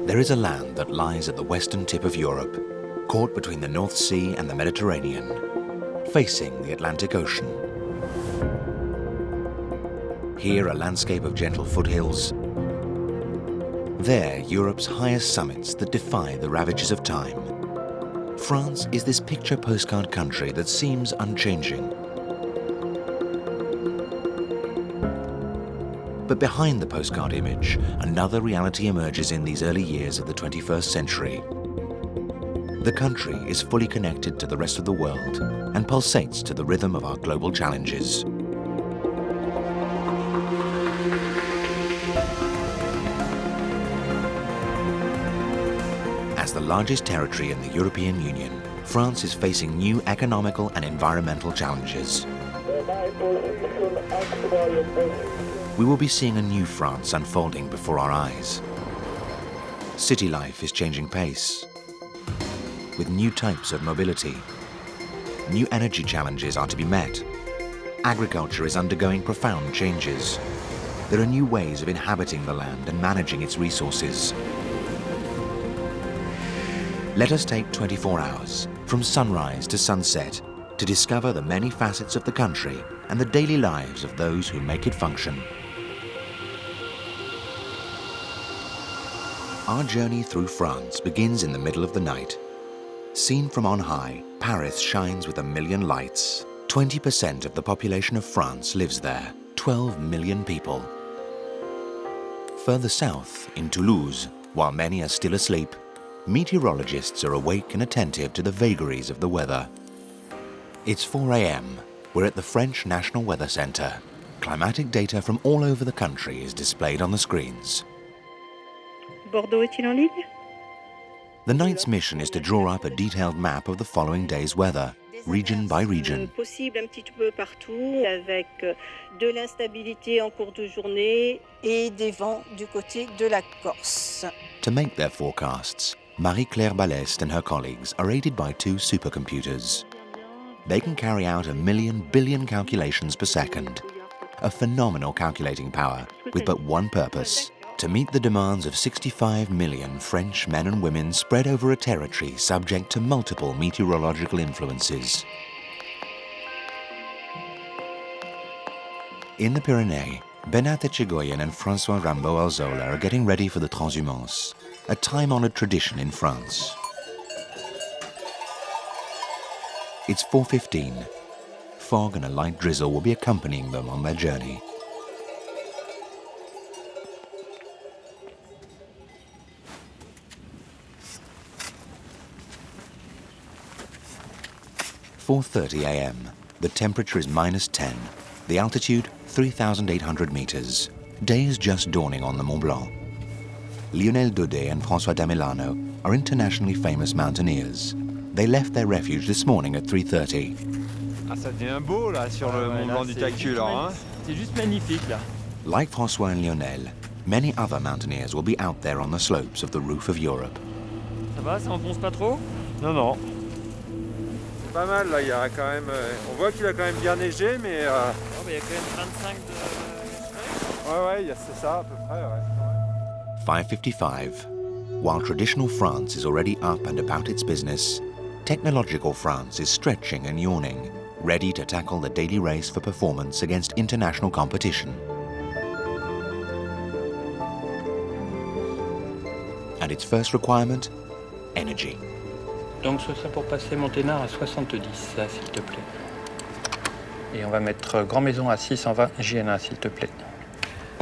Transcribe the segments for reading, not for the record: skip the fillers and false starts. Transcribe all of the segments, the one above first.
There is a land that lies at the western tip of Europe, caught between the North Sea and the Mediterranean, facing the Atlantic Ocean. Here, a landscape of gentle foothills. There, Europe's highest summits that defy the ravages of time. France is this picture postcard country that seems unchanging. But behind the postcard image, another reality emerges in these early years of the 21st century. The country is fully connected to the rest of the world and pulsates to the rhythm of our global challenges. As the largest territory in the European Union, France is facing new economical and environmental challenges. We will be seeing a new France unfolding before our eyes. City life is changing pace, with new types of mobility. New energy challenges are to be met. Agriculture is undergoing profound changes. There are new ways of inhabiting the land and managing its resources. Let us take 24 hours, from sunrise to sunset, to discover the many facets of the country and the daily lives of those who make it function. Our journey through France begins in the middle of the night. Seen from on high, Paris shines with 1 million lights. 20% of the population of France lives there, 12 million people. Further south, in Toulouse, while many are still asleep, meteorologists are awake and attentive to the vagaries of the weather. It's 4 a.m. We're at the French National Weather Centre. Climatic data from all over the country is displayed on the screens. Bordeaux est-il en ligne? The night's mission is to draw up a detailed map of the following day's weather, region by region. Possible un petit peu partout, avec de l'instabilité en cours de journée et des vents du côté de la Corse. To make their forecasts, Marie-Claire Ballest and her colleagues are aided by 2 supercomputers. They can carry out 1 million billion calculations per second, a phenomenal calculating power with but one purpose: to meet the demands of 65 million French men and women spread over a territory subject to multiple meteorological influences. In the Pyrenees, Beñat Etxegoyen and François Rambaud-Alzola are getting ready for the transhumance, a time-honored tradition in France. It's 4:15. Fog and a light drizzle will be accompanying them on their journey. "4:30 a.m. The temperature is -10. The altitude, 3,800 meters. Day is just dawning on the Mont Blanc. Lionel Daudet and François Damilano are internationally famous mountaineers. They left their refuge this morning at 3:30. Ah, ça devient beau là sur le Mont Blanc du Tacu là, hein? C'est juste magnifique là. Like François and Lionel, many other mountaineers will be out there on the slopes of the roof of Europe. Ça va, ça enfonce pas trop? Non, non. C'est pas mal là, il y a quand même... on voit qu'il a quand même bien neigé, mais... Oh, bah, il y a quand même 25 de... Ouais, c'est ça à peu près, ouais. 5:55. While traditional France is already up and about its business, technological France is stretching and yawning, ready to tackle the daily race for performance against international competition. And its first requirement? Energy. Donc ce serait pour passer Monténard à 70, ça, s'il te plaît. Et on va mettre Grand Maison à 620, JN1, s'il te plaît.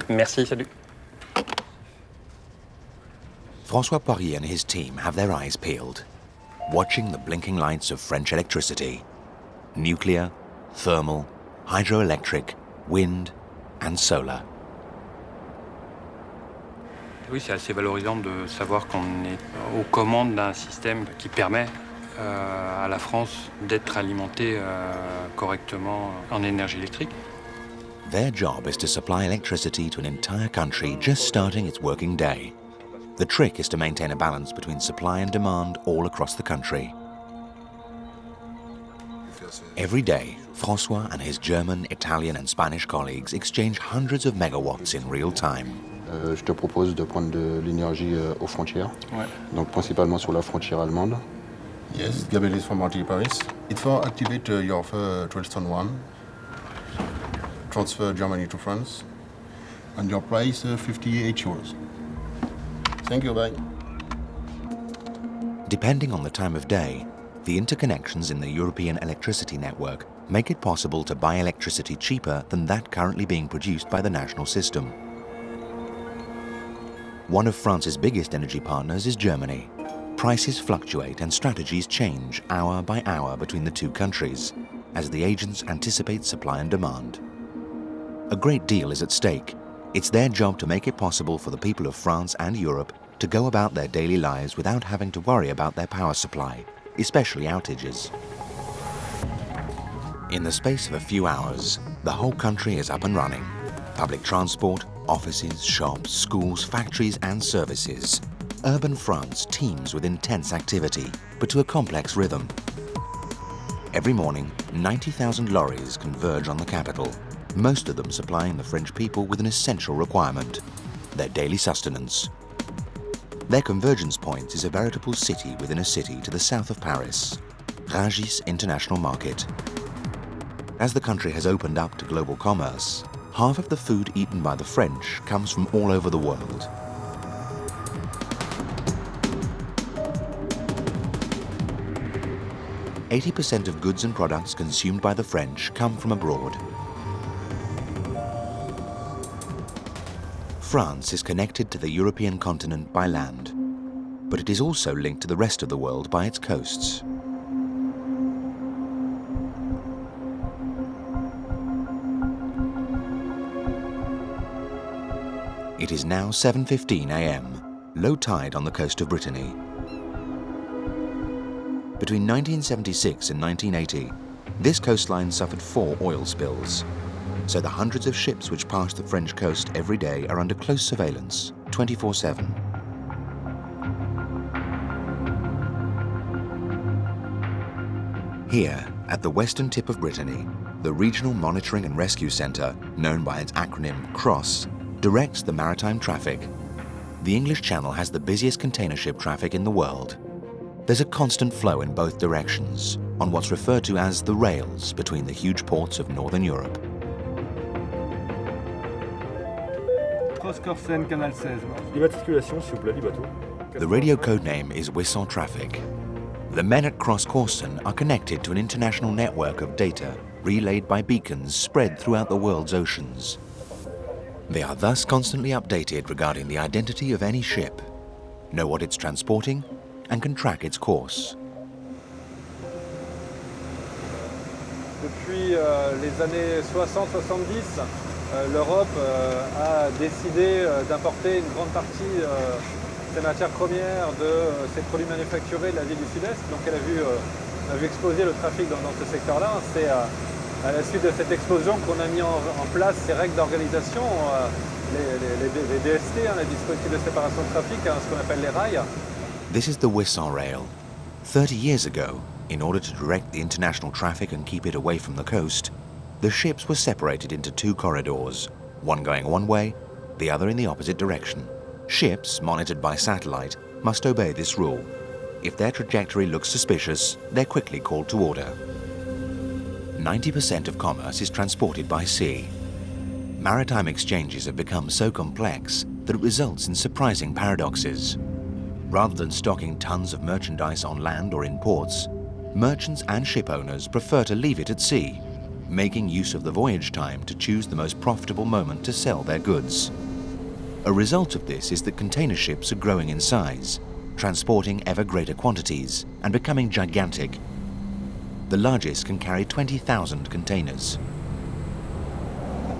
Merci, salut. François Poirier and his team have their eyes peeled, watching the blinking lights of French electricity. Nuclear, thermal, hydroelectric, wind and solar. Oui, c'est assez valorisant de savoir qu'on est aux commandes d'un système qui permet à la France d'être alimentée correctement en énergie électrique. Their job is to supply electricity to an entire country just starting its working day. The trick is to maintain a balance between supply and demand all across the country. Every day, François and his German, Italian and Spanish colleagues exchange hundreds of megawatts in real time. Je te propose de prendre de l'énergie aux frontières, Ouais. donc principalement sur la frontière allemande. Yes, Gabriel is from RT Paris. It for activate your offer Tristan 1, transfer Germany to France, and your price 58 euros. Thank you, bye. Depending on the time of day, the interconnections in the European electricity network make it possible to buy electricity cheaper than that currently being produced by the national system. One of France's biggest energy partners is Germany. Prices fluctuate and strategies change hour by hour between the two countries as the agents anticipate supply and demand. A great deal is at stake. It's their job to make it possible for the people of France and Europe to go about their daily lives without having to worry about their power supply, especially outages. In the space of a few hours, the whole country is up and running. Public transport, offices, shops, schools, factories and services. Urban France teems with intense activity, but to a complex rhythm. Every morning, 90,000 lorries converge on the capital, most of them supplying the French people with an essential requirement, their daily sustenance. Their convergence point is a veritable city within a city to the south of Paris, Rungis International Market. As the country has opened up to global commerce, half of the food eaten by the French comes from all over the world. "80% of goods and products consumed by the French come from abroad. France is connected to the European continent by land, but it is also linked to the rest of the world by its coasts. It is now 7:15 a.m., low tide on the coast of Brittany. Between 1976 and 1980, this coastline suffered 4 oil spills, so the hundreds of ships which pass the French coast every day are under close surveillance, 24/7. Here, at the western tip of Brittany, the Regional Monitoring and Rescue Centre, known by its acronym CROSS, directs the maritime traffic. The English Channel has the busiest container ship traffic in the world. There's a constant flow in both directions, on what's referred to as the rails between the huge ports of Northern Europe. Cross-Corsen, Canal 16. L'immatriculation, s'il vous plaît, du bateau. The radio code name is Whistle Traffic. The men at Cross-Corsen are connected to an international network of data relayed by beacons spread throughout the world's oceans. They are thus constantly updated regarding the identity of any ship, know what it's transporting, and can track its course. Depuis les années 60-70, l'Europe a décidé d'importer une grande partie de ses matières premières, de ses produits manufacturés de la ville du Sud-Est. Donc elle a vu exploser le trafic dans ce secteur-là. C'est à la suite de cette explosion qu'on a mis en place ces règles d'organisation, les DST, les dispositifs de séparation de trafic, ce qu'on appelle les rails. This is the Whistle Rail. 30 years ago, in order to direct the international traffic and keep it away from the coast, the ships were separated into 2 corridors, one going one way, the other in the opposite direction. Ships, monitored by satellite, must obey this rule. If their trajectory looks suspicious, they're quickly called to order. 90% of commerce is transported by sea. Maritime exchanges have become so complex that it results in surprising paradoxes. Rather than stocking tons of merchandise on land or in ports, merchants and ship owners prefer to leave it at sea, making use of the voyage time to choose the most profitable moment to sell their goods. A result of this is that container ships are growing in size, transporting ever greater quantities and becoming gigantic. The largest can carry 20,000 containers.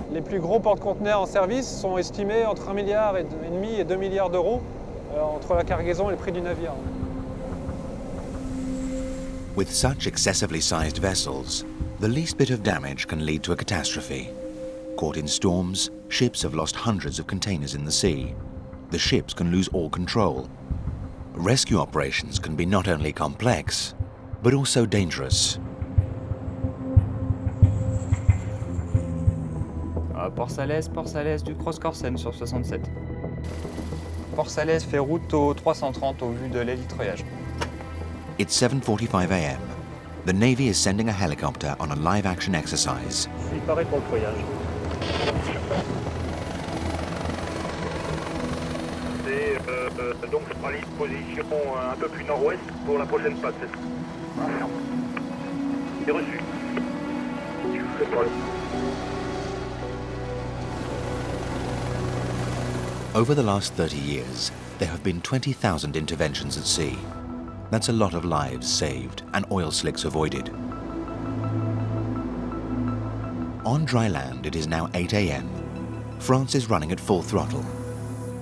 Les plus gros porte-conteneurs en service sont estimés entre 1,5 milliard et 2 milliards d'euros entre la cargaison et le prix du navire. With such excessively sized vessels, the least bit of damage can lead to a catastrophe. Caught in storms, ships have lost hundreds of containers in the sea. The ships can lose all control. Rescue operations can be not only complex, but also dangerous. Port Salès du Cross-Corsen sur 67. Port Salès fait route au 330 au vu de l'hélitreuillage. It's 7:45 a.m. The Navy is sending a helicopter on a live-action exercise. Il paraît pour le treuillage. Donc je prends une position un peu plus nord-ouest pour la prochaine facette. C'est reçu. Over the last 30 years, there have been 20,000 interventions at sea. That's a lot of lives saved and oil slicks avoided. On dry land, it is now 8 a.m. France is running at full throttle,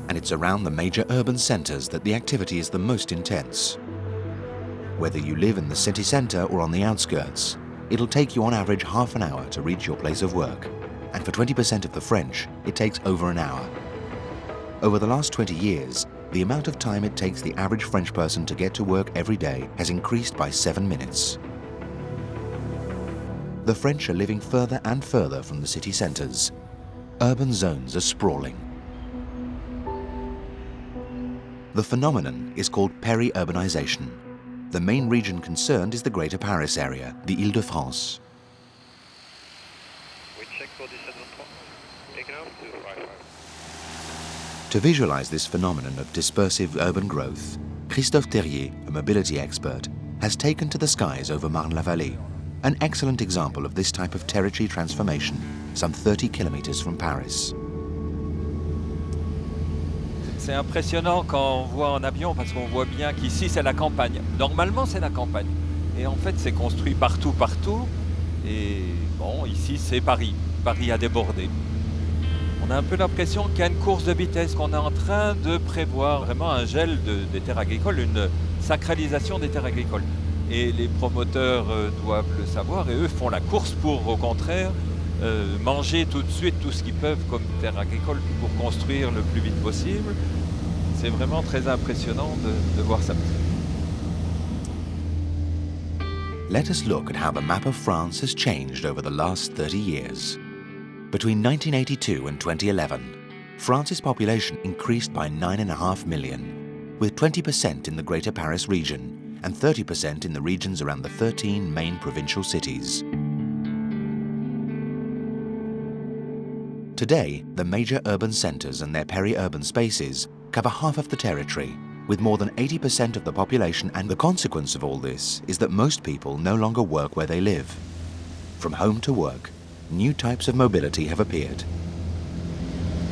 and it's around the major urban centres that the activity is the most intense. Whether you live in the city centre or on the outskirts, it'll take you on average half an hour to reach your place of work, and for 20% of the French, it takes over an hour. Over the last 20 years, the amount of time it takes the average French person to get to work every day has increased by 7 minutes. The French are living further and further from the city centres. Urban zones are sprawling. The phenomenon is called peri-urbanisation. The main region concerned is the Greater Paris area, the Île-de-France. We check for this at 3. Take out to 55. To visualise this phenomenon of dispersive urban growth, Christophe Terrier, a mobility expert, has taken to the skies over Marne-la-Vallée, an excellent example of this type of territory transformation, some 30 kilometers from Paris. C'est impressionnant quand on voit en avion parce qu'on voit bien qu'ici c'est la campagne. Normalement c'est la campagne. Et en fait c'est construit partout. Et bon, ici c'est Paris. Paris a débordé. On a un peu l'impression qu'il y a une course de vitesse, qu'on est en train de prévoir vraiment un gel des terres agricoles, une sacralisation des terres agricoles. Et les promoteurs doivent le savoir et eux font la course pour au contraire manger tout de suite tout ce qu'ils peuvent comme terre agricole pour construire le plus vite possible. C'est vraiment très impressionnant de voir ça. Let us look at how the map of France has changed over the last 30 years. Between 1982 and 2011, France's population increased by 9.5 million, with 20% in the Greater Paris region and 30% in the regions around the 13 main provincial cities. Today, the major urban centres and their peri-urban spaces cover half of the territory, with more than 80% of the population, and the consequence of all this is that most people no longer work where they live. From home to work, new types of mobility have appeared.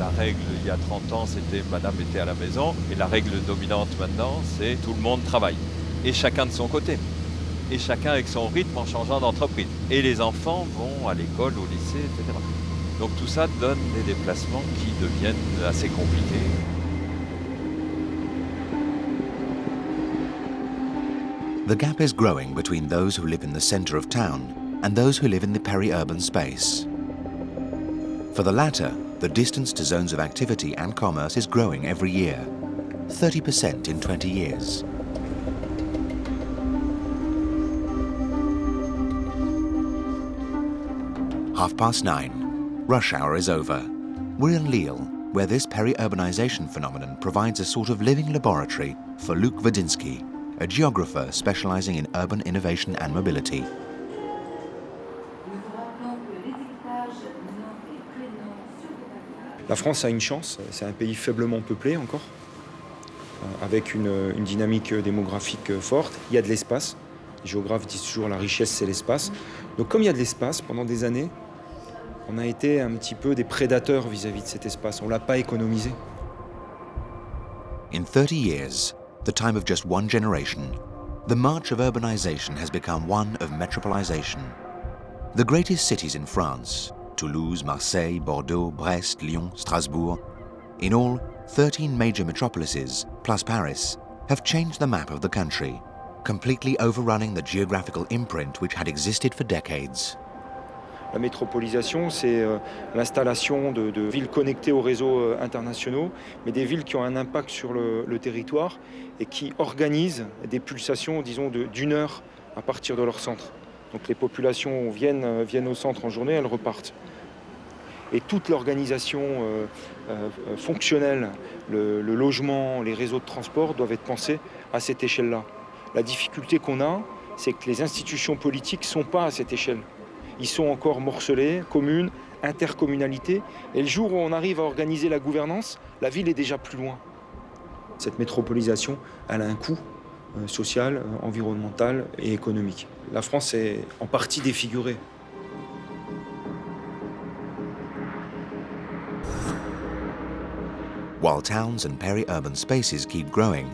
La règle il y a 30 ans, c'était madame était à la maison, et la règle dominante maintenant, c'est tout le monde travaille. Et chacun de son côté. Et chacun avec son rythme en changeant d'entreprise. Et les enfants vont à l'école, au lycée, etc. Donc tout ça donne des déplacements qui deviennent assez compliqués. The gap is growing between those who live in the centre of town and those who live in the peri-urban space. For the latter, the distance to zones of activity and commerce is growing every year, 30% in 20 years. Half past 9. Rush hour is over. We're in Lille, where this peri-urbanisation phenomenon provides a sort of living laboratory for Luc Wadinsky, a geographer specialising in urban innovation and mobility. La France a une chance, c'est un pays faiblement peuplé encore, avec une dynamique démographique forte. Il y a de l'espace. Les géographes disent toujours la richesse, c'est l'espace. Donc comme il y a de l'espace, pendant des années, on a été un petit peu des prédateurs vis-à-vis de cet espace. On ne l'a pas économisé. In 30 years, the time of just one generation, the march of urbanisation has become one of metropolization. The greatest cities in France, Toulouse, Marseille, Bordeaux, Brest, Lyon, Strasbourg, in all, 13 major metropolises, plus Paris, have changed the map of the country, completely overrunning the geographical imprint which had existed for decades. La métropolisation, c'est l'installation de villes connectées aux réseaux internationaux, mais des villes qui ont un impact sur le territoire et qui organisent des pulsations, disons, d'une heure à partir de leur centre. Donc les populations viennent au centre en journée, elles repartent. Et toute l'organisation fonctionnelle, le logement, les réseaux de transport doivent être pensés à cette échelle-là. La difficulté qu'on a, c'est que les institutions politiques ne sont pas à cette échelle. Ils sont encore morcelés, communes, intercommunalités. Et le jour où on arrive à organiser la gouvernance, la ville est déjà plus loin. Cette métropolisation, elle a un coût social, environnemental et économique. La France est en partie défigurée. While towns and peri-urban spaces keep growing,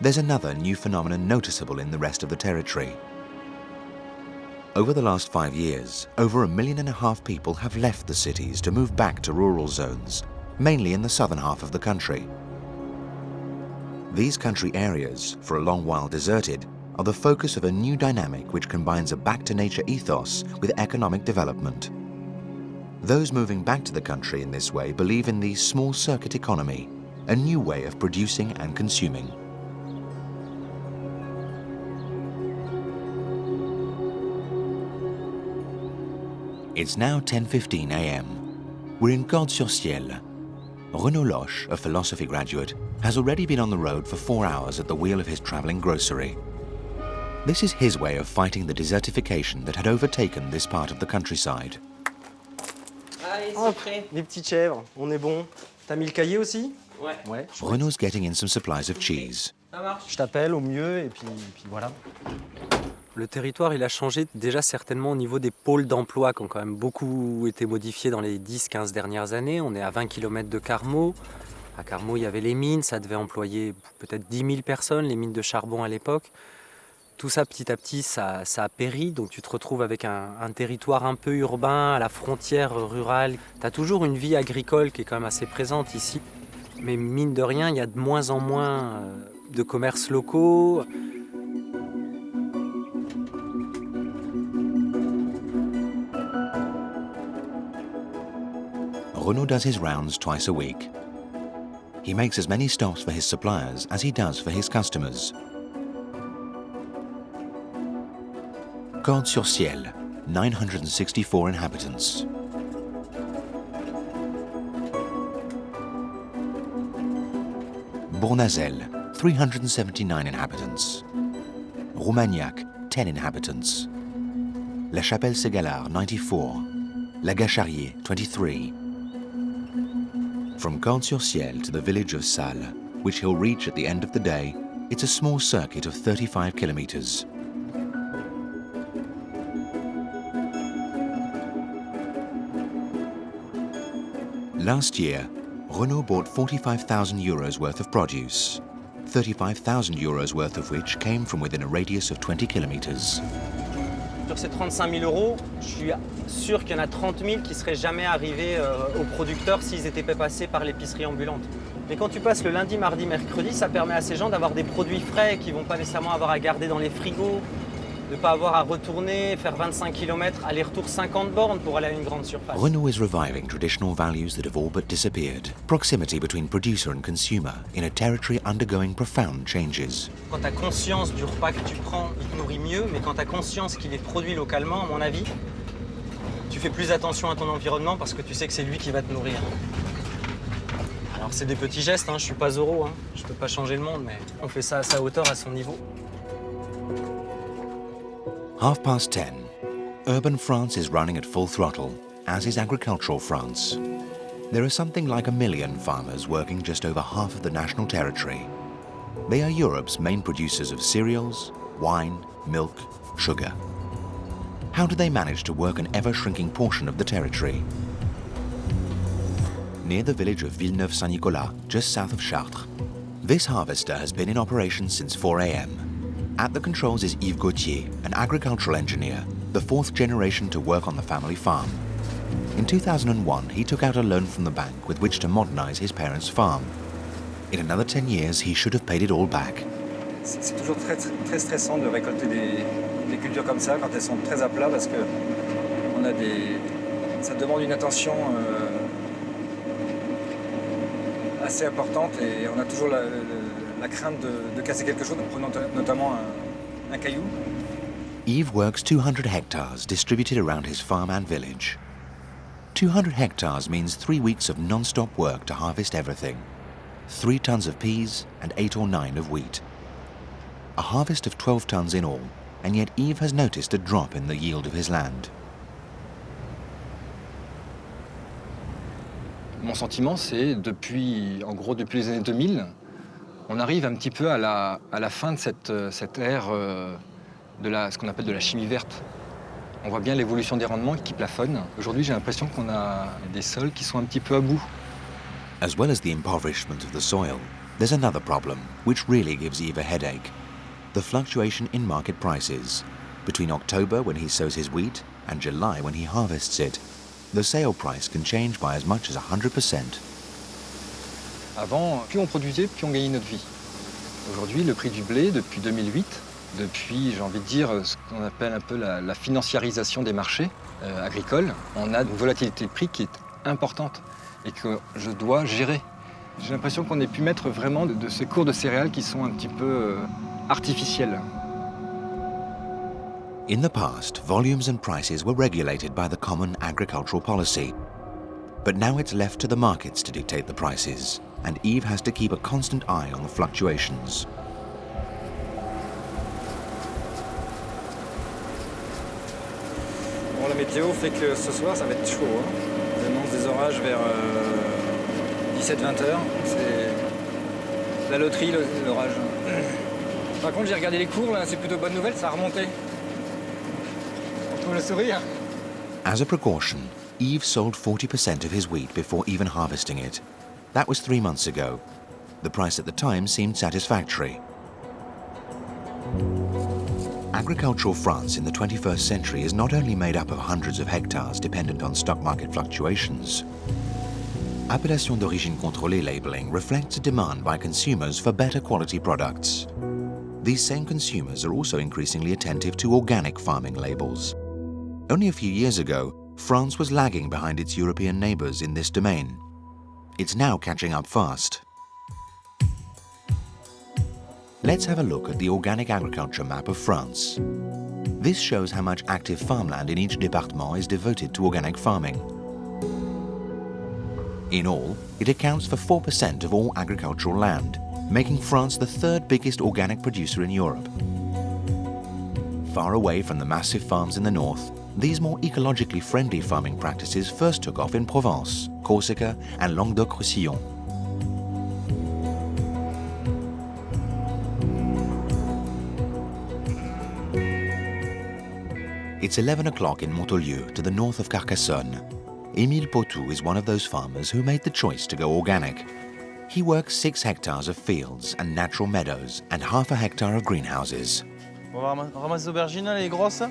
there's another new phenomenon noticeable in the rest of the territory. Over the last 5 years, over 1.5 million people have left the cities to move back to rural zones, mainly in the southern half of the country. These country areas, for a long while deserted, are the focus of a new dynamic which combines a back-to-nature ethos with economic development. Those moving back to the country in this way believe in the small circuit economy, a new way of producing and consuming. It's now 10:15 a.m. We're in Gordes-sur-Ciel. Renaud Loche, a philosophy graduate, has already been on the road for 4 hours at the wheel of his travelling grocery. This is his way of fighting the desertification that had overtaken this part of the countryside. Hop, les petites chèvres, on est bon. T'as mis le cahier aussi? Ouais. Renaud's getting in some supplies of cheese. Je t'appelle au mieux et puis voilà. Le territoire, il a changé déjà certainement au niveau des pôles d'emploi qui ont quand même beaucoup été modifiés dans les 10-15 dernières années. On est à 20 km de Carmaux. À Carmaux, il y avait les mines, ça devait employer peut-être 10 000 personnes, les mines de charbon à l'époque. Tout ça, petit à petit, ça a péri. Donc tu te retrouves avec un territoire un peu urbain, à la frontière rurale. Tu as toujours une vie agricole qui est quand même assez présente ici. Mais mine de rien, il y a de moins en moins de commerces locaux. Renaud does his rounds twice a week. He makes as many stops for his suppliers as he does for his customers. Gordes-sur-Ciel, 964 inhabitants. Bournazel, 379 inhabitants. Roumagnac, 10 inhabitants. La Chapelle-Ségalard, 94. La Gacharier, 23. From Gordes-sur-Ciel to the village of Salles, which he'll reach at the end of the day, it's a small circuit of 35 kilometers. Last year, Renaud bought 45,000 euros worth of produce, 35,000 euros worth of which came from within a radius of 20 kilometers. Sur ces 35 000 euros, je suis sûr qu'il y en a 30 000 qui ne seraient jamais arrivés aux producteurs s'ils n'étaient pas passés par l'épicerie ambulante. Mais quand tu passes le lundi, mardi, mercredi, ça permet à ces gens d'avoir des produits frais qui ne vont pas nécessairement avoir à garder dans les frigos, de ne pas avoir à retourner, faire 25 km, aller-retour 50 bornes pour aller à une grande surface. Renaud is reviving traditional values that have all but disappeared. Proximity between producer and consumer in a territory undergoing profound changes. Quand tu as conscience du repas que tu prends, il te nourrit mieux, mais quand tu as conscience qu'il est produit localement, à mon avis, tu fais plus attention à ton environnement parce que tu sais que c'est lui qui va te nourrir. Alors c'est des petits gestes, je suis pas Zorro, je peux pas changer le monde, mais on fait ça à sa hauteur, à son niveau. 10:30. Urban France is running at full throttle, as is agricultural France. There are something like 1 million farmers working just over half of the national territory. They are Europe's main producers of cereals, wine, milk, sugar. How do they manage to work an ever-shrinking portion of the territory? Near the village of Villeneuve-Saint-Nicolas, just south of Chartres, this harvester has been in operation since 4 a.m. At the controls is Yves Gauthier, an agricultural engineer, the 4th generation to work on the family farm. In 2001, he took out a loan from the bank with which to modernize his parents' farm. In another 10 years, he should have paid it all back. C'est toujours très stressant de récolter des cultures comme ça, quand elles sont très à plat, parce que ça demande une attention assez importante et on a toujours la crainte de casser quelque chose, notamment un caillou. Yves works 200 hectares distributed around his farm and village. 200 hectares means 3 weeks of non-stop work to harvest everything. 3 tons of peas and 8 or 9 of wheat. A harvest of 12 tons in all, and yet Yves has noticed a drop in the yield of his land. Mon sentiment, c'est en gros depuis les années 2000, on arrive un petit peu à la fin de cette ère de ce qu'on appelle de la chimie verte. On voit bien l'évolution des rendements qui plafonnent. Aujourd'hui, j'ai l'impression qu'on a des sols qui sont un petit peu à bout. As well as the impoverishment of the soil, there's another problem, which really gives Yves a headache. The fluctuation in market prices. Between October, when he sows his wheat, and July, when he harvests it, the sale price can change by as much as 100%. Avant, plus on produisait, plus on gagnait notre vie. Aujourd'hui, le prix du blé, depuis 2008, depuis, j'ai envie de dire, ce qu'on appelle un peu la financiarisation des marchés agricoles, on a une volatilité de prix qui est importante et que je dois gérer. J'ai l'impression qu'on ait pu mettre vraiment de ces cours de céréales qui sont un petit peu artificiels. In the past, volumes and prices were regulated by the Common Agricultural Policy. But now it's left to the markets to dictate the prices, and Yves has to keep a constant eye on the fluctuations. Bon, la météo fait que ce soir, ça va être chaud. On annonce des orages vers 17-20 heures. C'est la loterie, l'orage. Par contre, j'ai regardé les cours, là, c'est plutôt bonne nouvelle, ça a remonté. On peut le sourire. As a precaution, Yves sold 40% of his wheat before even harvesting it. That was 3 months ago. The price at the time seemed satisfactory. Agricultural France in the 21st century is not only made up of hundreds of hectares dependent on stock market fluctuations. Appellation d'origine contrôlée labeling reflects a demand by consumers for better quality products. These same consumers are also increasingly attentive to organic farming labels. Only a few years ago, France was lagging behind its European neighbours in this domain. It's now catching up fast. Let's have a look at the organic agriculture map of France. This shows how much active farmland in each département is devoted to organic farming. In all, it accounts for 4% of all agricultural land, making France the 3rd biggest organic producer in Europe. Far away from the massive farms in the north, these more ecologically friendly farming practices first took off in Provence, Corsica and Languedoc-Roussillon. It's 11 o'clock in Montolieu, to the north of Carcassonne. Émile Potou is one of those farmers who made the choice to go organic. He works 6 hectares of fields and natural meadows and half a hectare of greenhouses. On va ramasser les aubergines, les grosses.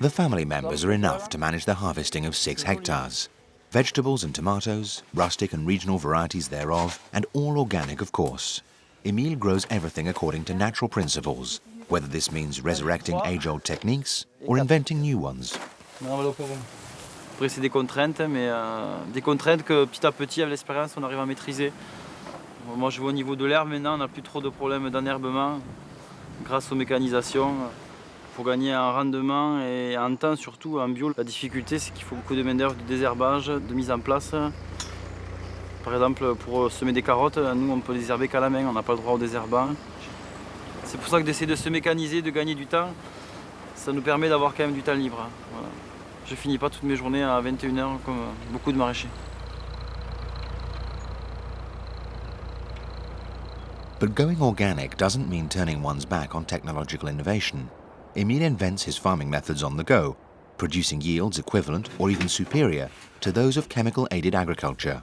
The family members are enough to manage the harvesting of 6 hectares. Vegetables and tomatoes, rustic and regional varieties thereof, and all organic, of course. Émile grows everything according to natural principles, whether this means resurrecting age-old techniques or inventing new ones. Après, c'est des contraintes, mais des contraintes que petit à petit, avec l'expérience, on arrive à maîtriser. Moi, je vois au niveau de l'herbe, maintenant, on n'a plus trop de problèmes d'enherbement grâce aux mécanisations. Pour gagner en rendement et en temps, surtout en bio, la difficulté, c'est qu'il faut beaucoup de main-d'œuvre, de désherbage, de mise en place. Par exemple, pour semer des carottes, nous, on peut désherber qu'à la main, on n'a pas le droit au désherbant. C'est pour ça que d'essayer de se mécaniser, de gagner du temps, ça nous permet d'avoir quand même du temps libre. Voilà. Je finis pas toutes mes journées à 21h comme beaucoup de maraîchers. But going organic doesn't mean turning one's back on technological innovation. Émile invents his farming methods on the go, producing yields equivalent or even superior to those of chemical-aided agriculture.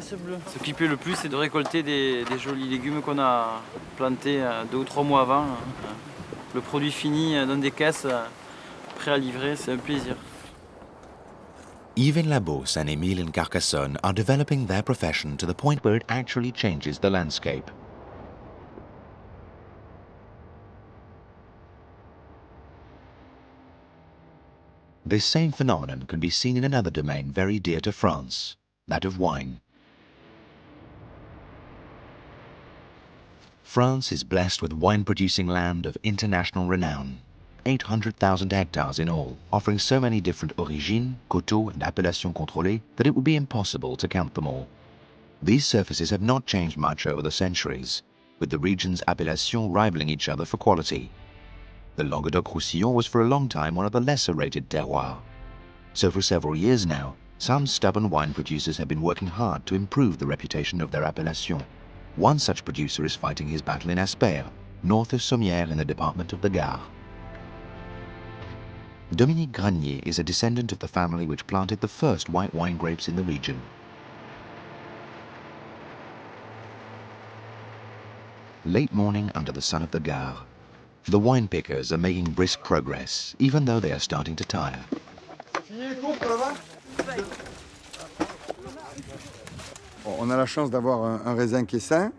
Ce qui plaît le plus, c'est de récolter des jolis légumes qu'on a plantés 2 ou 3 mois avant. Le produit fini dans des caisses, prêt à livrer, c'est un plaisir. Yves in Labos and Émile in Carcassonne are developing their profession to the point where it actually changes the landscape. This same phenomenon can be seen in another domain very dear to France, that of wine. France is blessed with wine-producing land of international renown. 800,000 hectares in all, offering so many different origines, coteaux and appellations contrôlées that it would be impossible to count them all. These surfaces have not changed much over the centuries, with the region's appellations rivaling each other for quality. The Languedoc-Roussillon was for a long time one of the lesser-rated terroirs. So for several years now, some stubborn wine producers have been working hard to improve the reputation of their appellation. One such producer is fighting his battle in Asper, north of Sommières in the department of the Gard. Dominique Granier is a descendant of the family which planted the first white wine grapes in the region. Late morning under the sun of the Gard. The wine pickers are making brisk progress, even though they are starting to tire. On a la chance d'avoir un raisin qui est sain.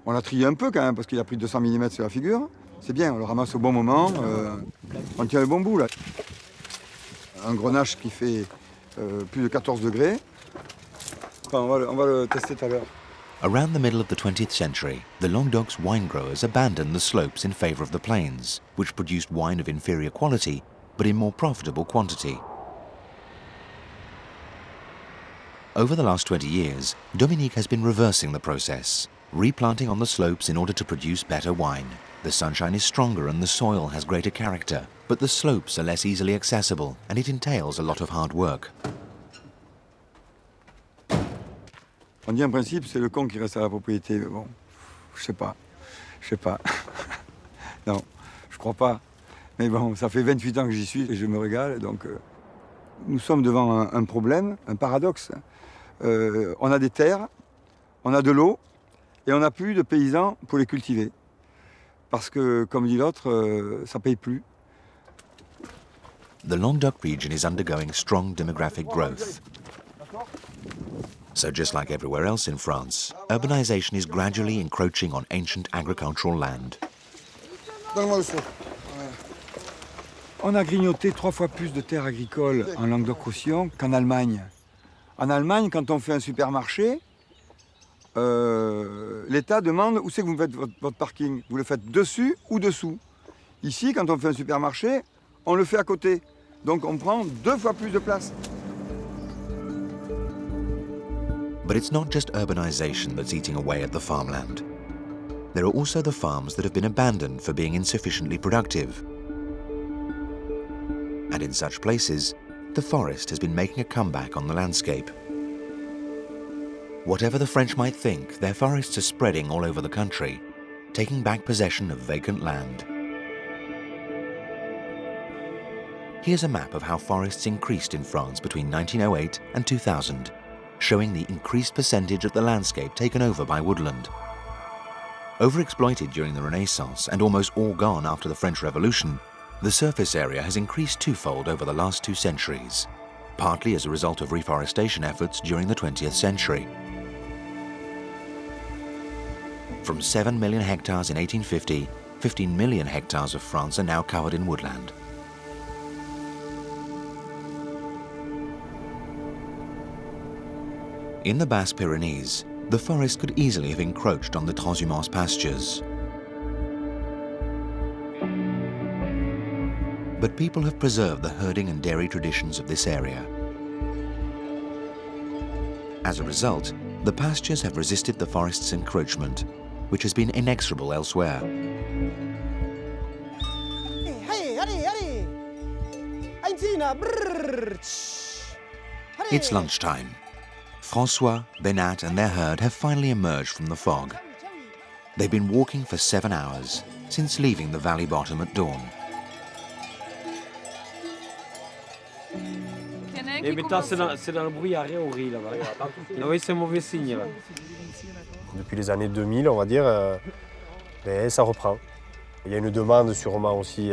On l'a trié un peu quand même parce qu'il a pris 200 mm sur la figure. C'est bien, on le ramasse au bon moment. On tient le bon bout là. Un grenache qui fait plus de 14 degrés. Enfin, on va le tester tout à l'heure. Around the middle of the 20th century, the Languedoc's wine growers abandoned the slopes in favour of the plains, which produced wine of inferior quality, but in more profitable quantity. Over the last 20 years, Dominique has been reversing the process, replanting on the slopes in order to produce better wine. The sunshine is stronger and the soil has greater character, but the slopes are less easily accessible and it entails a lot of hard work. On dit en principe, c'est le con qui reste à la propriété, mais bon, je sais pas. Non, je crois pas. Mais bon, ça fait 28 ans que j'y suis et je me régale, donc nous sommes devant un problème, un paradoxe. On a des terres, on a de l'eau et on n'a plus de paysans pour les cultiver. Parce que, comme dit l'autre, ça paye plus. The Languedoc region is undergoing strong demographic growth. So just like everywhere else in France, urbanization is gradually encroaching on ancient agricultural land. On a grignoté 3 fois plus de terres agricoles en Languedoc-Roussillon qu'en Allemagne. En Allemagne, quand on fait un supermarché, l'État demande où c'est que vous faites votre parking. Vous le faites dessus ou dessous. Ici, quand on fait un supermarché, on le fait à côté. Donc on prend 2 fois plus de place. But it's not just urbanization that's eating away at the farmland. There are also the farms that have been abandoned for being insufficiently productive. And in such places, the forest has been making a comeback on the landscape. Whatever the French might think, their forests are spreading all over the country, taking back possession of vacant land. Here's a map of how forests increased in France between 1908 and 2000, showing the increased percentage of the landscape taken over by woodland. Overexploited during the Renaissance and almost all gone after the French Revolution, the surface area has increased twofold over the last 2 centuries, partly as a result of reforestation efforts during the 20th century. From 7 million hectares in 1850, 15 million hectares of France are now covered in woodland. In the Basque Pyrenees, the forest could easily have encroached on the transhumance pastures. But people have preserved the herding and dairy traditions of this area. As a result, the pastures have resisted the forest's encroachment, which has been inexorable elsewhere. It's lunchtime. François, Benat and their herd have finally emerged from the fog. They've been walking for 7 hours, since leaving the valley bottom at dawn. Et maintenant, c'est dans le brouillard, on rit là-bas. Oui, c'est un mauvais signe. Là. Depuis les années 2000, on va dire, ça reprend. Il y a une demande sûrement aussi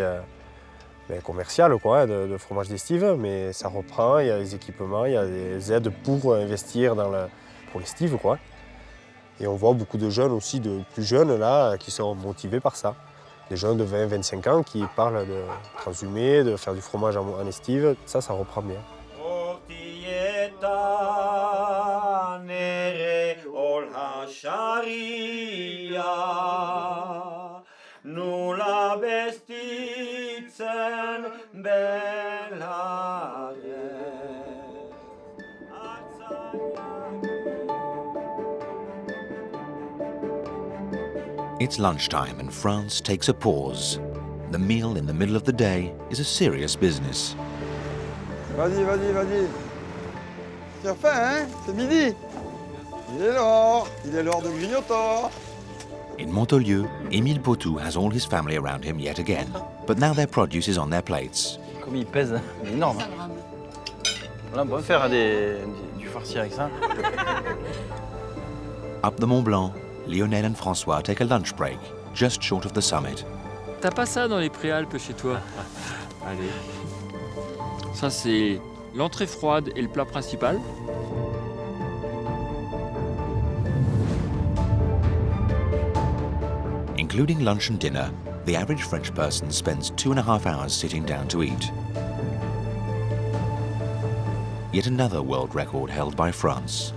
commerciale quoi, de fromage d'estive, mais ça reprend, il y a des équipements, il y a des aides pour investir pour l'estive. Quoi. Et on voit beaucoup de jeunes aussi, de plus jeunes là, qui sont motivés par ça. Des jeunes de 20-25 ans qui parlent de transhumer, de faire du fromage en estive, ça reprend bien. Nulla vestizia It's lunchtime and France takes a pause. The meal in the middle of the day is a serious business. Vas-y, vas-y, vas-y. Tu as faim, hein? C'est midi. Il est l'heure de grignoter. In Montolieu, Émile Potou has all his family around him yet again, but now their produce is on their plates. Comme il pèse, il est énorme. Là, on peut faire du farci avec ça. Up the Mont Blanc, Lionel and François take a lunch break, just short of the summit. T'as pas ça dans les préalpes chez toi? Allez. Ça, c'est l'entrée froide et le plat principal. Including lunch and dinner, the average French person spends 2.5 hours sitting down to eat. Yet another world record held by France.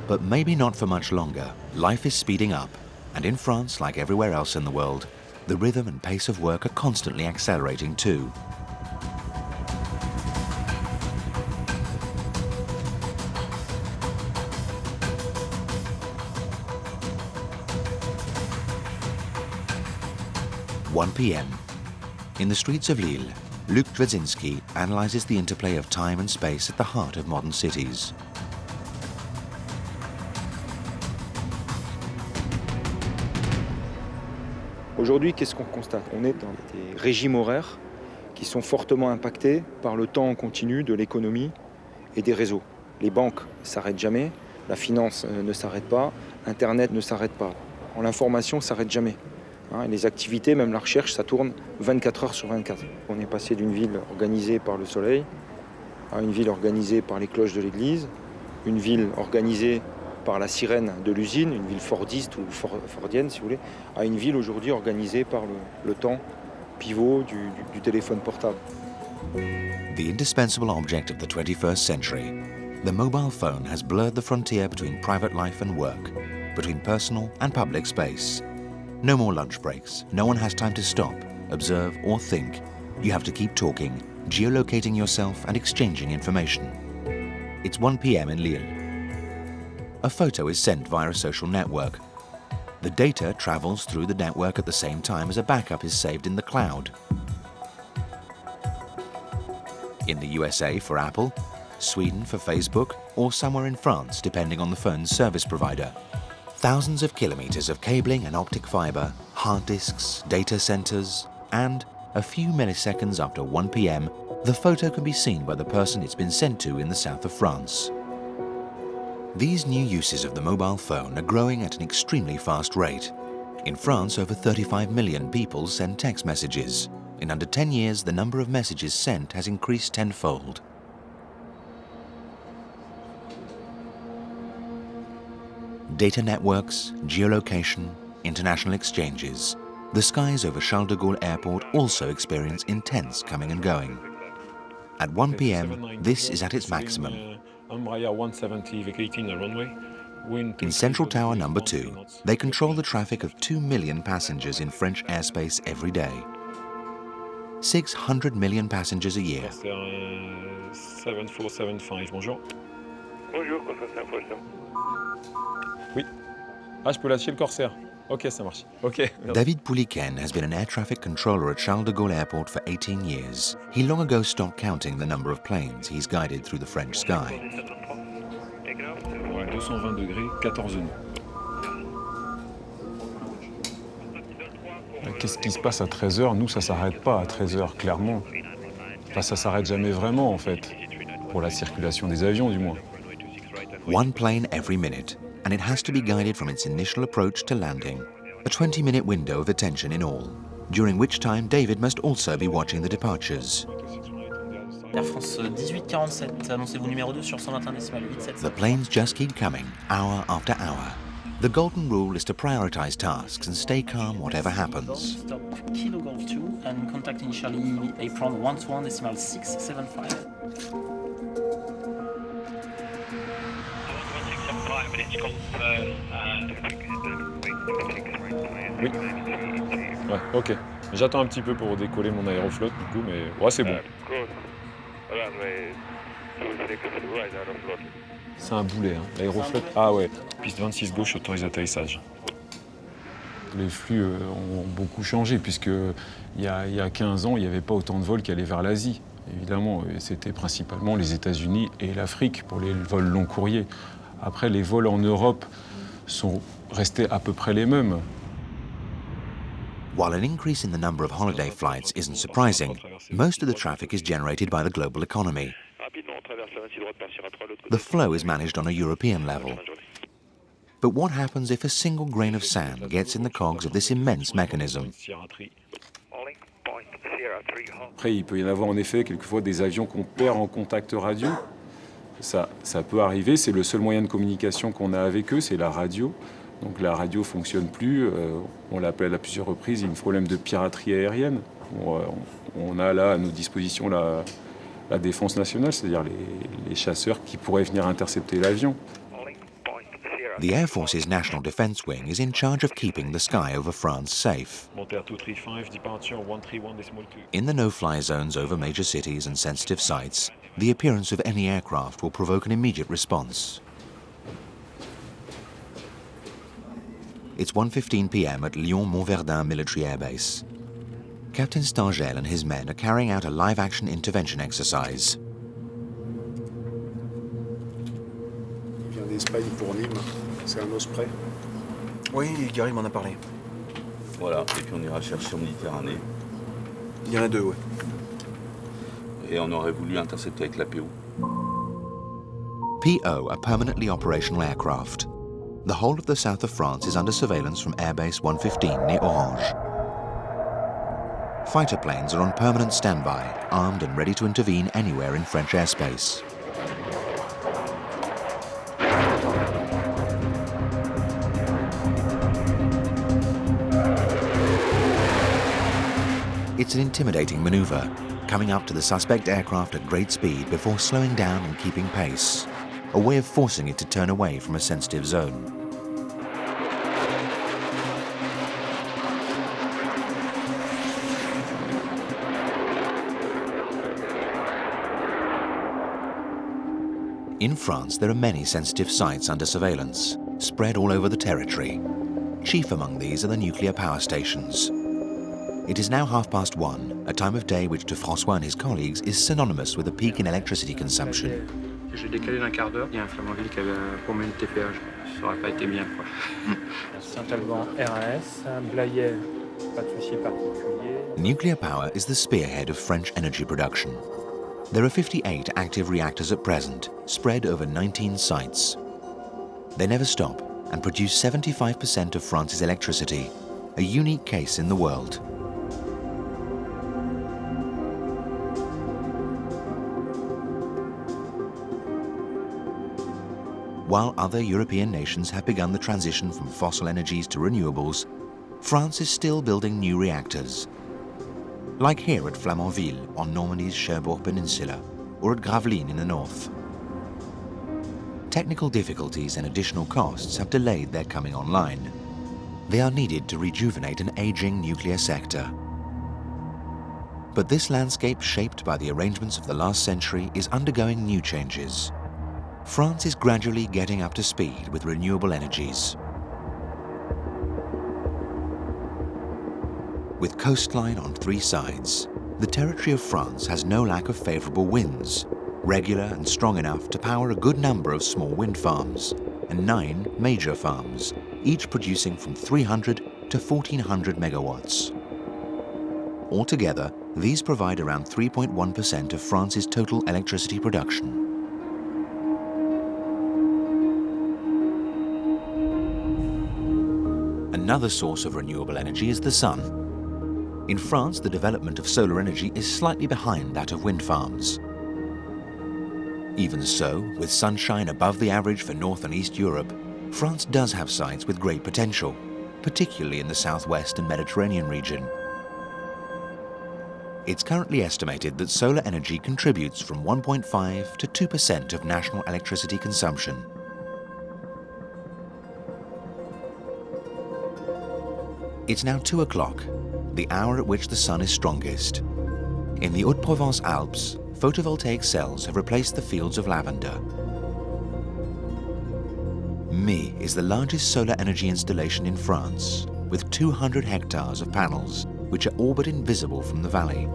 But maybe not for much longer. Life is speeding up, and in France, like everywhere else in the world, the rhythm and pace of work are constantly accelerating too. (1 p.m. In the streets of Lille, Luc Drzynski analyzes the interplay of time and space at the heart of modern cities. Aujourd'hui, qu'est-ce qu'on constate? On est dans des régimes horaires qui sont fortement impactés par le temps en continu de l'économie et des réseaux. Les banques ne s'arrêtent jamais, la finance ne s'arrête pas, Internet ne s'arrête pas. L'information ne s'arrête jamais. Les activités, même la recherche, ça tourne 24 heures sur 24. On est passé d'une ville organisée par le soleil à une ville organisée par les cloches de l'église, une ville organisée par la sirène de l'usine, une ville fordiste ou fordienne si vous voulez, à une ville aujourd'hui organisée par le temps pivot du téléphone portable. The indispensable object of the 21st century, the mobile phone has blurred the frontier between private life and work, between personal and public space. No more lunch breaks. No one has time to stop, observe or think. You have to keep talking, geolocating yourself and exchanging information. It's 1 p.m. in Lille. A photo is sent via a social network. The data travels through the network at the same time as a backup is saved in the cloud. In the USA for Apple, Sweden for Facebook, or somewhere in France depending on the phone's service provider. Thousands of kilometers of cabling and optic fiber, hard disks, data centers, and a few milliseconds after 1 p.m., the photo can be seen by the person it's been sent to in the south of France. These new uses of the mobile phone are growing at an extremely fast rate. In France, over 35 million people send text messages. In under 10 years, the number of messages sent has increased tenfold. Data networks, geolocation, international exchanges. The skies over Charles de Gaulle Airport also experience intense coming and going. At 1 p.m., this is at its maximum. In Central Tower number 2, they control the traffic of 2 million passengers in French airspace every day. 600 million passengers a year. 7475, bonjour. Bonjour, Corsair 4. Oui. Ah, je peux lâcher le Corsair. Ok, ça marche. Ok. David Pouliken has been an air traffic controller at Charles de Gaulle Airport for 18 years. He long ago stopped counting the number of planes he's guided through the French sky. 220 degrés, 14 nœuds. Qu'est-ce qui se passe à 13h? Nous, ça s'arrête pas à 13h, clairement. Enfin, ça s'arrête jamais vraiment, en fait. Pour la circulation des avions, du moins. One plane every minute, and it has to be guided from its initial approach to landing. A 20-minute window of attention in all, during which time David must also be watching the departures. Air France 1847, annoncez-vous numéro 2 sur 121,87. The planes just keep coming, hour after hour. The golden rule is to prioritize tasks and stay calm whatever happens. Stop Kilo Golf 2 and contact initially apron 121.675. Oui. Ouais, ok. J'attends un petit peu pour décoller mon aéroflotte, du coup, mais ouais, c'est bon. C'est un boulet, hein. L'aéroflotte. Ah ouais. Piste 26 gauche, autorise atterrissage. Les flux ont beaucoup changé, puisqu'il y a 15 ans, il n'y avait pas autant de vols qui allaient vers l'Asie. Évidemment, c'était principalement les États-Unis et l'Afrique pour les vols long courriers. Après, les vols en Europe sont restés à peu près les mêmes. While an increase in the number of holiday flights isn't surprising, most of the traffic is generated by the global economy. The flow is managed on a European level. But what happens if a single grain of sand gets in the cogs of this immense mechanism? Après, il peut y en avoir en effet quelquefois des avions qu'on perd en contact radio. Ça peut arriver, c'est le seul moyen de communication qu'on a avec eux, c'est la radio. Donc la radio ne fonctionne plus, on l'appelle à plusieurs reprises, il y a un problème de piraterie aérienne. On a là à nos dispositions la défense nationale, c'est-à-dire les chasseurs qui pourraient venir intercepter l'avion. The Air Force's National Defence Wing is in charge of keeping the sky over France safe. In the no-fly zones over major cities and sensitive sites, the appearance of any aircraft will provoke an immediate response. It's 1:15 p.m. at Lyon-Montverdun Military Air Base. Captain Stangel and his men are carrying out a live-action intervention exercise. Il vient d'Espagne pour Nîmes. C'est un osprey. Oui, Gary m'en a parlé. Voilà, et puis on ira chercher en Méditerranée. Il y en a deux, ouais. Et on aurait voulu intercepter avec la PO. PO are permanently operational aircraft. The whole of the south of France is under surveillance from Airbase 115 near Orange. Fighter planes are on permanent standby, armed and ready to intervene anywhere in French airspace. It's an intimidating maneuver, coming up to the suspect aircraft at great speed before slowing down and keeping pace, a way of forcing it to turn away from a sensitive zone. In France, there are many sensitive sites under surveillance, spread all over the territory. Chief among these are the nuclear power stations. It is now 1:30, a time of day which to François and his colleagues is synonymous with a peak in electricity consumption. J'ai décalé d'un quart d'heure. Il y a un Flamanville qui avait pour moi une TPH. Ça aurait pas été bien, quoi. Saint-Alban RAS, Blayais, pas de souci particulier. Nuclear power is the spearhead of French energy production. There are 58 active reactors at present, spread over 19 sites. They never stop and produce 75% of France's electricity, a unique case in the world. While other European nations have begun the transition from fossil energies to renewables, France is still building new reactors. Like here at Flamanville on Normandy's Cherbourg Peninsula, or at Gravelines in the north. Technical difficulties and additional costs have delayed their coming online. They are needed to rejuvenate an aging nuclear sector. But this landscape, shaped by the arrangements of the last century, is undergoing new changes. France is gradually getting up to speed with renewable energies. With coastline on 3 sides, the territory of France has no lack of favourable winds, regular and strong enough to power a good number of small wind farms, and 9 major farms, each producing from 300 to 1400 megawatts. Altogether, these provide around 3.1% of France's total electricity production. Another source of renewable energy is the sun. In France, the development of solar energy is slightly behind that of wind farms. Even so, with sunshine above the average for North and East Europe, France does have sites with great potential, particularly in the southwest and Mediterranean region. It's currently estimated that solar energy contributes from 1.5 to 2% of national electricity consumption. It's now 2 o'clock, the hour at which the sun is strongest. In the Haute-Provence Alps, photovoltaic cells have replaced the fields of lavender. Mie is the largest solar energy installation in France, with 200 hectares of panels, which are all but invisible from the valley.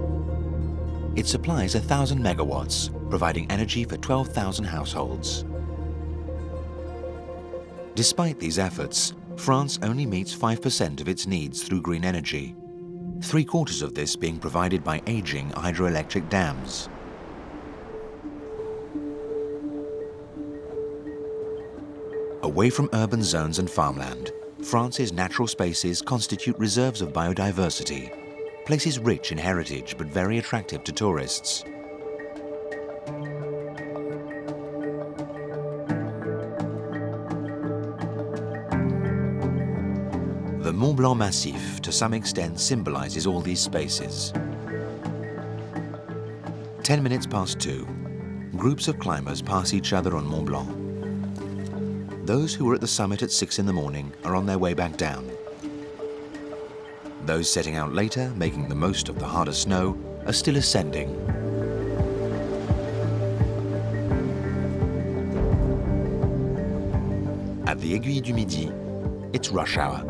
It supplies 1,000 megawatts, providing energy for 12,000 households. Despite these efforts, France only meets 5% of its needs through green energy, 3/4 of this being provided by aging hydroelectric dams. Away from urban zones and farmland, France's natural spaces constitute reserves of biodiversity, places rich in heritage but very attractive to tourists. The Mont Blanc Massif, to some extent, symbolizes all these spaces. 10 minutes past 2, groups of climbers pass each other on Mont Blanc. Those who were at the summit at 6 in the morning are on their way back down. Those setting out later, making the most of the harder snow, are still ascending. At the Aiguille du Midi, it's rush hour.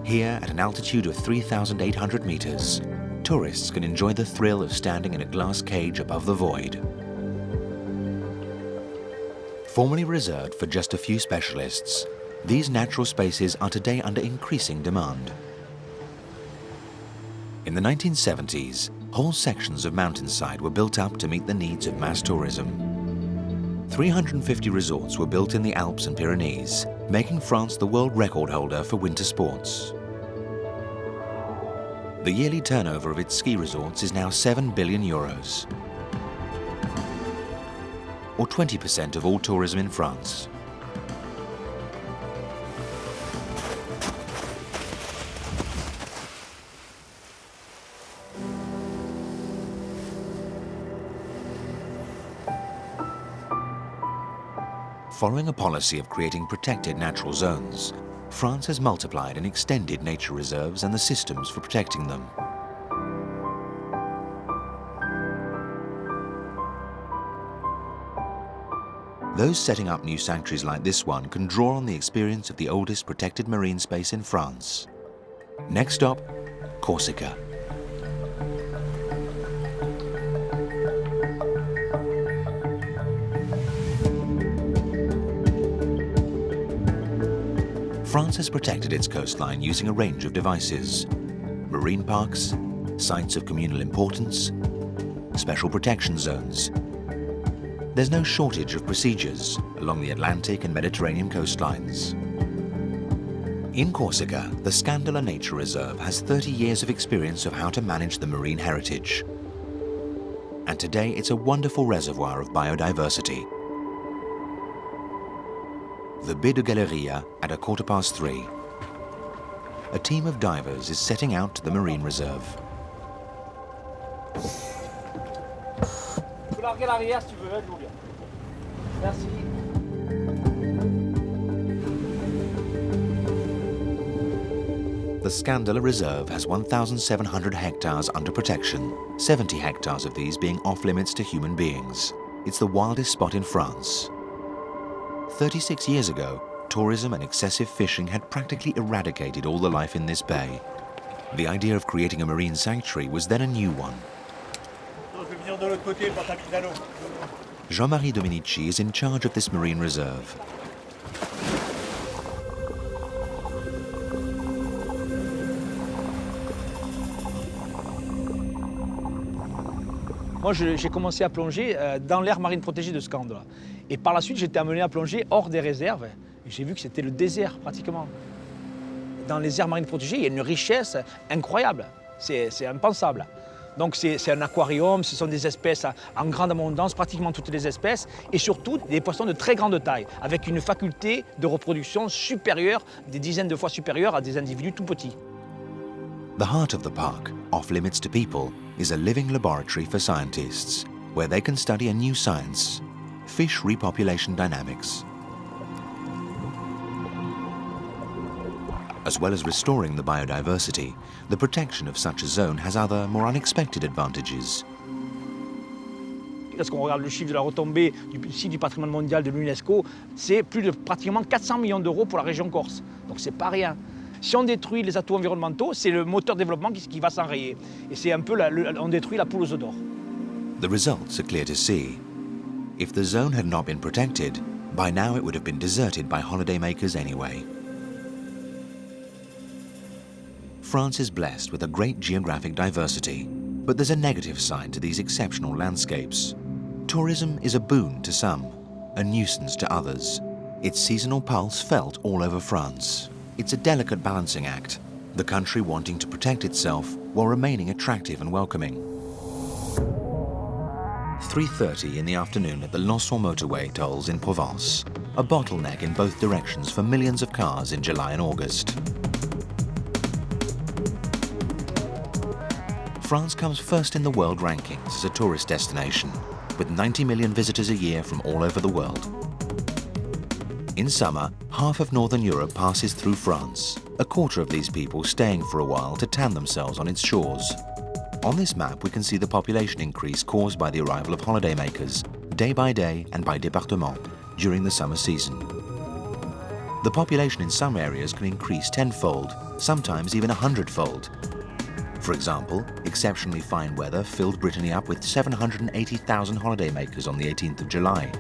Here, at an altitude of 3,800 meters, tourists can enjoy the thrill of standing in a glass cage above the void. Formerly reserved for just a few specialists, these natural spaces are today under increasing demand. In the 1970s, whole sections of mountainside were built up to meet the needs of mass tourism. 350 resorts were built in the Alps and Pyrenees, making France the world record holder for winter sports. The yearly turnover of its ski resorts is now 7 billion euros, or 20% of all tourism in France. Following a policy of creating protected natural zones, France has multiplied and extended nature reserves and the systems for protecting them. Those setting up new sanctuaries like this one can draw on the experience of the oldest protected marine space in France. Next stop, Corsica. France has protected its coastline using a range of devices: marine parks, sites of communal importance, special protection zones. There's no shortage of procedures along the Atlantic and Mediterranean coastlines. In Corsica, the Scandala Nature Reserve has 30 years of experience of how to manage the marine heritage. And today it's a wonderful reservoir of biodiversity. The Baie de Galleria at 3:15. A team of divers is setting out to the marine reserve. The Scandala Reserve has 1,700 hectares under protection, 70 hectares of these being off-limits to human beings. It's the wildest spot in France. 36 years ago, tourism and excessive fishing had practically eradicated all the life in this bay. The idea of creating a marine sanctuary was then a new one. Jean-Marie Dominici is in charge of this marine reserve. Moi, j'ai commencé à plonger dans l'aire marine protégée de Scandala. Et par la suite, j'ai été amené à plonger hors des réserves. Et j'ai vu que c'était le désert, pratiquement. Dans les aires marines protégées, il y a une richesse incroyable. C'est impensable. Donc c'est un aquarium, ce sont des espèces en grande abondance, pratiquement toutes les espèces, et surtout des poissons de très grande taille, avec une faculté de reproduction supérieure, des dizaines de fois supérieure à des individus tout petits. The heart of the park, off limits to people, is a living laboratory for scientists, where they can study a new science, fish repopulation dynamics. As well as restoring the biodiversity, the protection of such a zone has other, more unexpected advantages. lorsqu'on regarde le chiffre de la retombée du site du patrimoine mondial de l'UNESCO, c'est plus de pratiquement 400 millions d'euros pour la région Corse. Donc c'est pas rien. Si on détruit les atouts environnementaux, c'est le moteur de développement qui va s'enrayer. Et c'est un peu, on détruit la poule aux œufs d'or. The results are clear to see. If the zone had not been protected, by now it would have been deserted by holidaymakers anyway. France is blessed with a great geographic diversity, but there's a negative side to these exceptional landscapes. Tourism is a boon to some, a nuisance to others. Its seasonal pulse felt all over France. It's a delicate balancing act, the country wanting to protect itself while remaining attractive and welcoming. 3:30 in the afternoon at the Lançon motorway tolls in Provence, a bottleneck in both directions for millions of cars in July and August. France comes first in the world rankings as a tourist destination, with 90 million visitors a year from all over the world. In summer, half of Northern Europe passes through France, a quarter of these people staying for a while to tan themselves on its shores. On this map we can see the population increase caused by the arrival of holidaymakers, day by day and by département, during the summer season. The population in some areas can increase tenfold, sometimes even 100-fold. For example, exceptionally fine weather filled Brittany up with 780,000 holidaymakers on the 18th of July.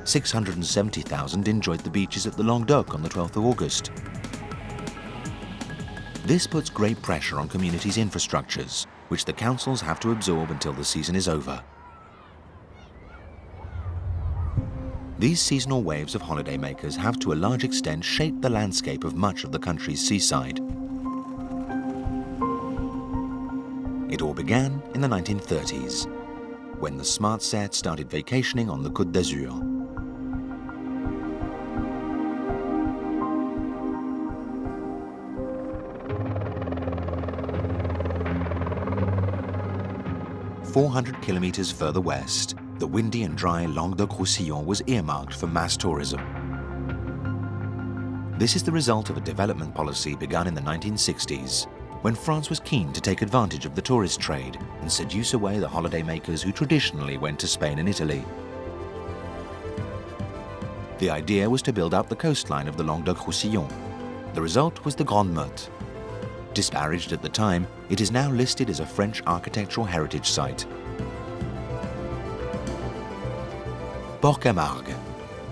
670,000 enjoyed the beaches at the Languedoc on the 12th of August. This puts great pressure on communities' infrastructures, which the councils have to absorb until the season is over. These seasonal waves of holidaymakers have to a large extent shaped the landscape of much of the country's seaside. It all began in the 1930s, when the smart set started vacationing on the Côte d'Azur. "400 kilometers further west, the windy and dry Languedoc-Roussillon was earmarked for mass tourism. This is the result of a development policy begun in the 1960s, when France was keen to take advantage of the tourist trade and seduce away the holidaymakers who traditionally went to Spain and Italy. The idea was to build up the coastline of the Languedoc-Roussillon. The result was the Grande Motte. Disparaged at the time, it is now listed as a French architectural heritage site. Port-Camargue.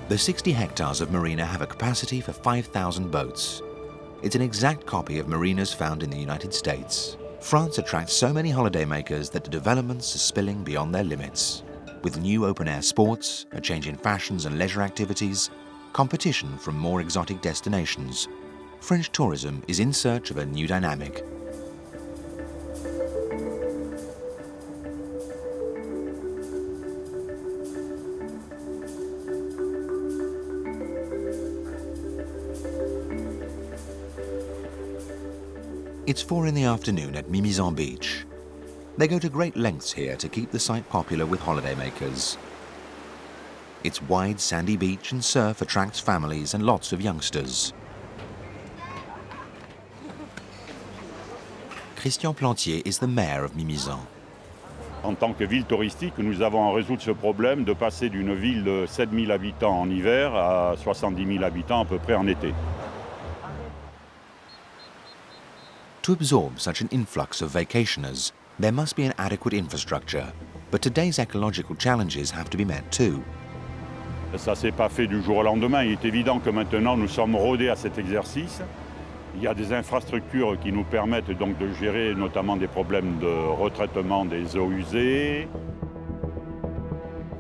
The 60 hectares of marina have a capacity for 5,000 boats. It's an exact copy of marinas found in the United States. France attracts so many holidaymakers that the developments are spilling beyond their limits. With new open-air sports, a change in fashions and leisure activities, competition from more exotic destinations, French tourism is in search of a new dynamic. It's 4 in the afternoon at Mimizan Beach. They go to great lengths here to keep the site popular with holidaymakers. Its wide sandy beach and surf attracts families and lots of youngsters. Christian Plantier is the mayor of Mimizan. En tant que ville touristique, nous avons à résoudre ce problème de passer d'une ville de 7 000 habitants en hiver à 70 000 habitants à peu près en été. To absorb such an influx of vacationers, there must be an adequate infrastructure, but today's ecological challenges have to be met too. Ça ne s'est pas fait du jour au lendemain. Il est évident que maintenant nous sommes rodés à cet exercice. Il y a des infrastructures qui nous permettent donc de gérer notamment des problèmes de retraitement des eaux usées.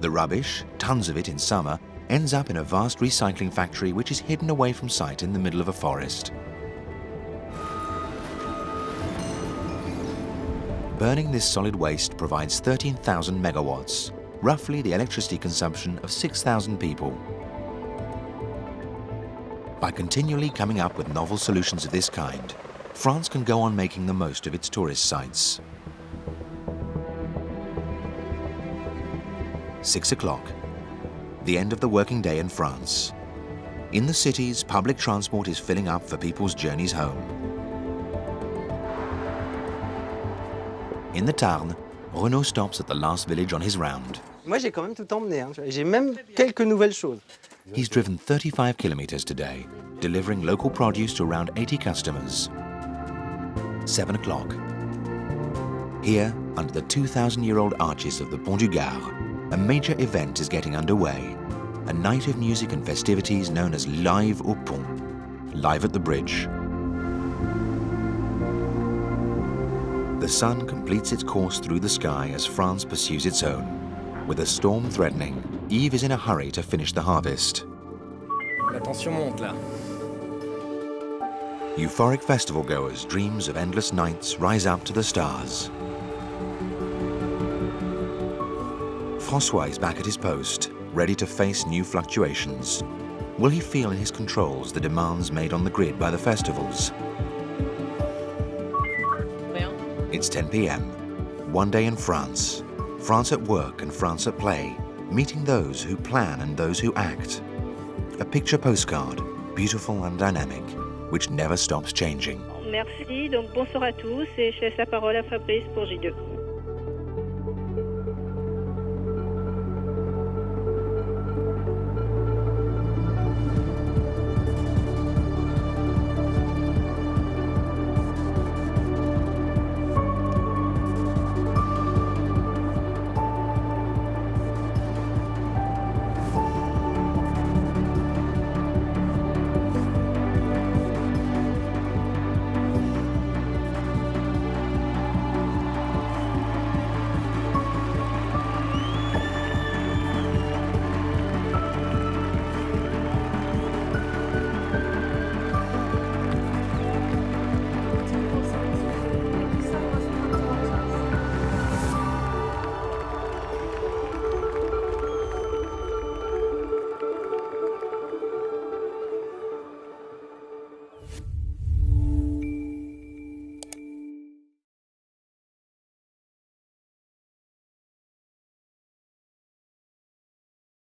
The rubbish, tons of it in summer, ends up in a vast recycling factory which is hidden away from sight in the middle of a forest. Burning this solid waste provides 13,000 megawatts, roughly the electricity consumption of 6,000 people. By continually coming up with novel solutions of this kind, France can go on making the most of its tourist sites. 6 o'clock, the end of the working day in France. In the cities, public transport is filling up for people's journeys home. In the Tarn, Renaud stops at the last village on his round. Moi, j'ai quand même tout emmené. Hein. J'ai même quelques nouvelles choses. He's driven 35 kilometers today, delivering local produce to around 80 customers. 7 o'clock. Here, under the 2,000-year-old arches of the Pont du Gard, a major event is getting underway. A night of music and festivities known as Live au Pont, live at the bridge. The sun completes its course through the sky as France pursues its own. With a storm threatening, Yves is in a hurry to finish the harvest. La tension monte là. Euphoric festival goers' dreams of endless nights rise up to the stars. François is back at his post, ready to face new fluctuations. Will he feel in his controls the demands made on the grid by the festivals? It's 10 p.m. One day in France. France at work and France at play, meeting those who plan and those who act. A picture postcard, beautiful and dynamic, which never stops changing. Merci, donc bonsoir à tous et je laisse la parole à Fabrice pour J2.